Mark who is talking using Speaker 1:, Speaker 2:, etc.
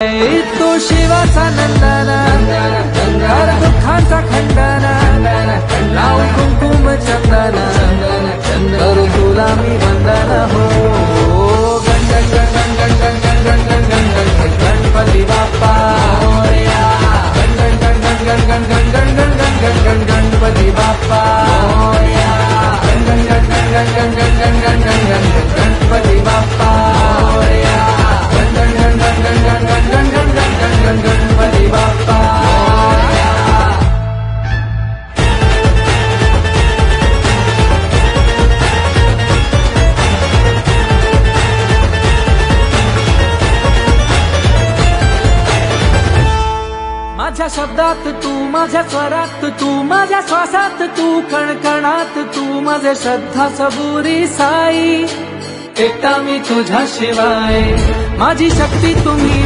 Speaker 1: तो शिवाचा नंदना हर दुःखाचा खंडना लावू कुंकुम चंदना करू तुला मी वंदना हो गण गण गण गण गण गण गण गण गण गणपती बाप्पा मोरया गण गण गण गण गण गण गण गण गण गण गणपती बाप्पा मोरया गण गण गण गण गण गण गण गण गण गण गणपती बाप्पा मोरया गण गण गण गण गण गण गण गण गण गण गणपती बाप्पा माझ्या शब्दात तू, माझ्या स्वरात तू, माझ्या श्वासात तू, कणकणात तू, माझे श्रद्धा सबुरी साई, एकटा मी तुझ्या शिवाय, माझी शक्ती तुम्ही।